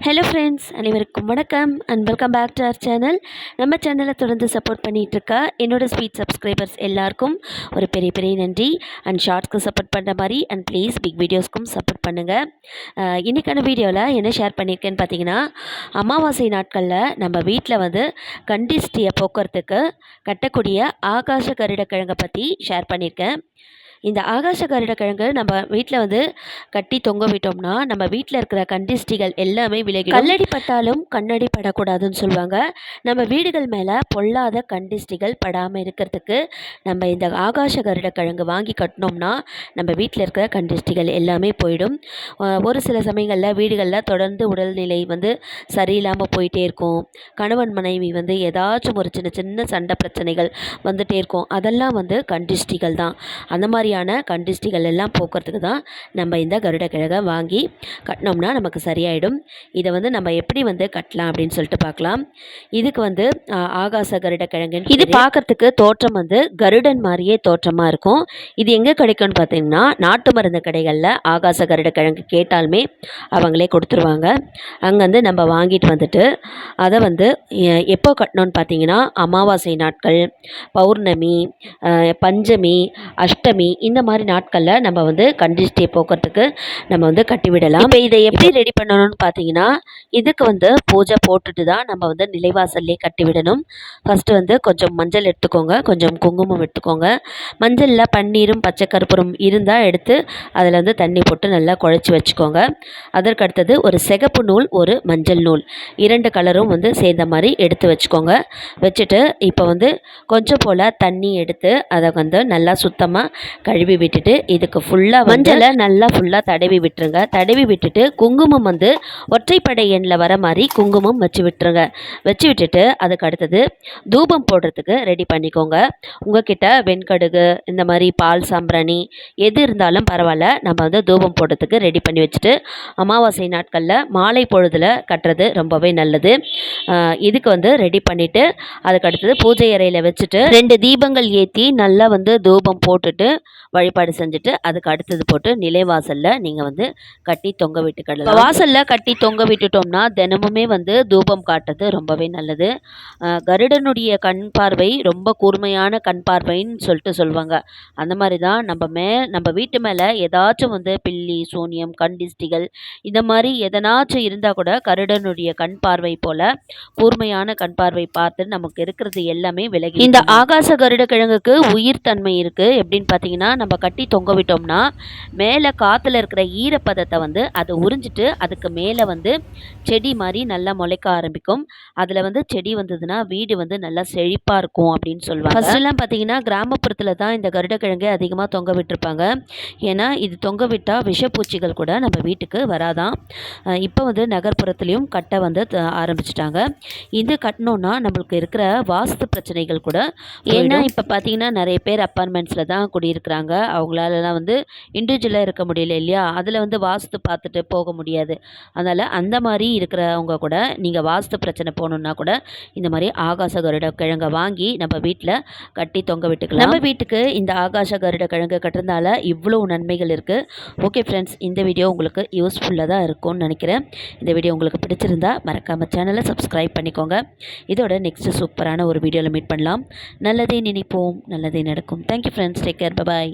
Hello friends, அனைவருக்கும் வணக்கம் and welcome back to our channel. நம்ம சேனலை தொடர்ந்து சப்போர்ட் பண்ணிகிட்ருக்க என்னோடய ஸ்வீட் சப்ஸ்கிரைபர்ஸ் எல்லாருக்கும் ஒரு பெரிய பெரிய நன்றி. அண்ட் ஷார்ட்ஸ்க்கு சப்போர்ட் பண்ணுற மாதிரி அண்ட் ப்ளீஸ் பிக் வீடியோஸ்க்கும் சப்போர்ட் பண்ணுங்கள். இன்றைக்கான வீடியோவில் என்ன ஷேர் பண்ணியிருக்கேன்னு பார்த்தீங்கன்னா, அமாவாசை நாட்களில் நம்ம வீட்டில் வந்து கண்டிஸ்டியை போக்குறதுக்கு கட்டக்கூடிய ஆகாச கருடக்கிழங்கை பற்றி ஷேர் பண்ணியிருக்கேன். இந்த ஆகாச கருடக்கிழங்கு நம்ம வீட்டில் வந்து கட்டி தொங்க விட்டோம்னா நம்ம வீட்டில் இருக்கிற கண்டிஸ்டிகள் எல்லாமே விலகி, கல்லடி பட்டாலும் கண்ணடி படக்கூடாதுன்னு சொல்லுவாங்க. நம்ம வீடுகள் மேலே பொல்லாத கண்டிஸ்டிகள் படாமல் இருக்கிறதுக்கு நம்ம இந்த ஆகாச கருடக்கிழங்கு வாங்கி கட்டினோம்னா நம்ம வீட்டில் இருக்கிற கண்டிஸ்டிகள் எல்லாமே போயிடும். ஒரு சில சமயங்களில் வீடுகளில் தொடர்ந்து உடல்நிலை வந்து சரியில்லாமல் போயிட்டே இருக்கும். கணவன் மனைவி வந்து ஏதாச்சும் ஒரு சின்ன சின்ன சண்டை பிரச்சனைகள் வந்துகிட்டே இருக்கும். அதெல்லாம் வந்து கண்டிஸ்டிகள் தான். அந்த மாதிரி கண்டிஸ்டிகள் எல்லாம் போக்குறதுக்கு தான் நம்ம இந்த கருடக்கிழங்கை வாங்கி கட்டினோம்னா நமக்கு சரியாயிடும். இதை வந்து நம்ம எப்படி வந்து கட்டலாம் அப்படின்னு சொல்லிட்டு பார்க்கலாம். இதுக்கு வந்து ஆகாச கருடக்கிழங்கு, இது பார்க்கறதுக்கு தோற்றம் வந்து கருடன் மாதிரியே தோற்றமாக இருக்கும். இது எங்கே கிடைக்கும்னு பார்த்தீங்கன்னா, நாட்டு மருந்து கடைகளில் ஆகாச கருடக்கிழங்கு கேட்டாலுமே அவங்களே கொடுத்துருவாங்க. அங்கேருந்து நம்ம வாங்கிட்டு வந்துட்டு அதை வந்து எப்போ கட்டணும்னு பார்த்தீங்கன்னா, அமாவாசை நாட்கள், பௌர்ணமி, பஞ்சமி, அஷ்டமி, இந்த மாதிரி நாட்களில் நம்ம வந்து கண்டிஸ்டியை போக்குறதுக்கு நம்ம வந்து கட்டிவிடலாம். இப்போ இதை எப்படி ரெடி பண்ணணும்னு பார்த்தீங்கன்னா, இதுக்கு வந்து பூஜை போட்டுட்டு தான் நம்ம வந்து நிலைவாசல்லே கட்டிவிடணும். ஃபஸ்ட்டு வந்து கொஞ்சம் மஞ்சள் எடுத்துக்கோங்க, கொஞ்சம் குங்குமம் எடுத்துக்கோங்க. மஞ்சளில் பன்னீரும் பச்சை கற்பூரம் இருந்தால் எடுத்து அதில் வந்து தண்ணி போட்டு நல்லா குழச்சி வச்சுக்கோங்க. அதற்கு அடுத்தது ஒரு சிகப்பு நூல், ஒரு மஞ்சள் நூல், 2 கலரும் வந்து சேர்ந்த மாதிரி எடுத்து வச்சுக்கோங்க. வச்சுட்டு இப்போ வந்து கொஞ்சம் போல் தண்ணி எடுத்து அதை வந்து நல்லா சுத்தமாக கழுவி விட்டுட்டு இதுக்கு ஃபுல்லாக மஞ்சளை நல்லா ஃபுல்லாக தடவி விட்டுருங்க. தடவி விட்டுட்டு குங்குமம் வந்து ஒற்றைப்படை எண்ணில் வர மாதிரி குங்குமம் வச்சு விட்டுருங்க. வச்சு விட்டுட்டு அதுக்கு அடுத்தது தூபம் போடுறதுக்கு ரெடி பண்ணிக்கோங்க. உங்ககிட்ட வெண்கடுகு, இந்த மாதிரி பால் சாம்பிராணி எது இருந்தாலும் பரவாயில்ல, நம்ம வந்து தூபம் போடுறதுக்கு ரெடி பண்ணி வச்சுட்டு அமாவாசை நாட்களில் மாலை பொழுதில் கட்டுறது ரொம்பவே நல்லது. இதுக்கு வந்து ரெடி பண்ணிவிட்டு அதுக்கு அடுத்தது பூஜை அறையில் வச்சுட்டு 2 தீபங்கள் ஏற்றி நல்லா வந்து தூபம் போட்டுட்டு வழிபாடு செஞ்சுட்டு அதுக்கு அடுத்தது போட்டு நிலைவாசலில் நீங்கள் வந்து கட்டி தொங்க விட்டுக்கலாம். வாசலில் கட்டி தொங்க விட்டுட்டோம்னா தினமுமே வந்து தூபம் காட்டுறது ரொம்பவே நல்லது. கருடனுடைய கண் பார்வை ரொம்ப கூர்மையான கண் பார்வைன்னு சொல்லிட்டு சொல்லுவாங்க. அந்த மாதிரி தான் நம்ம வீட்டு மேலே ஏதாச்சும் வந்து பில்லி, சூனியம், கண்டிஸ்டிகள் இந்த மாதிரி எதனாச்சும் இருந்தால் கூட கருடனுடைய கண் பார்வை போல் கூர்மையான கண் பார்வை பார்த்து நமக்கு இருக்கிறது எல்லாமே விலகி. இந்த ஆகாச கருடக்கிழங்குக்கு உயிர் தன்மை இருக்குது. எப்படின்னு பார்த்தீங்கன்னா, நம்ம கட்டி தொங்க விட்டோம்னா மேலே காற்றுல இருக்கிற ஈரப்பதத்தை வந்து அதை உறிஞ்சிட்டு அதுக்கு மேலே வந்து செடி மாதிரி நல்லா முளைக்க ஆரம்பிக்கும். அதில் வந்து செடி வந்ததுன்னா வீடு வந்து நல்லா செழிப்பாக இருக்கும் அப்படின்னு சொல்லுவாங்க. ஃபர்ஸ்ட்லாம் பார்த்தீங்கன்னா கிராமப்புறத்தில் தான் இந்த கருடக்கிழங்கை அதிகமாக தொங்க விட்டுருப்பாங்க. ஏன்னா இது தொங்க விட்டால் விஷப்பூச்சிகள் கூட நம்ம வீட்டுக்கு வராதான். இப்போ வந்து நகர்ப்புறத்துலேயும் கட்ட வந்து ஆரம்பிச்சிட்டாங்க. இது கட்டினோன்னா நம்மளுக்கு இருக்கிற வாஸ்து பிரச்சனைகள் கூட, ஏன்னா இப்போ பார்த்தீங்கன்னா நிறைய பேர் அப்பார்ட்மெண்ட்ஸில் தான் குடியிருக்கிறாங்க. அவங்களாலலாம் வந்து இண்டிவிஜுவலாக இருக்க முடியல இல்லையா, அதில் வந்து வாஸ்து பார்த்துட்டு போக முடியாது. அதனால் அந்த மாதிரி இருக்கிறவங்க கூட நீங்கள் வாஸ்து பிரச்சனை போகணுன்னா கூட இந்த மாதிரி ஆகாச கருடக்கிழங்கை வாங்கி நம்ம வீட்டில் கட்டி தொங்க விட்டுக்கலாம். நம்ம வீட்டுக்கு இந்த ஆகாச கருடக்கிழங்கு கட்டுறதுனால இவ்வளோ நன்மைகள் இருக்குது. ஓகே ஃப்ரெண்ட்ஸ், இந்த வீடியோ உங்களுக்கு யூஸ்ஃபுல்லாக தான் இருக்கும்னு நினைக்கிறேன். இந்த வீடியோ உங்களுக்கு பிடிச்சிருந்தா மறக்காமல் சேனலை சப்ஸ்கிரைப் பண்ணிக்கோங்க. இதோட நெக்ஸ்ட்டு சூப்பரான ஒரு வீடியோவில் மீட் பண்ணலாம். நல்லதே நினைப்போம், நல்லதே நடக்கும். Thank you friends, take care, bye bye.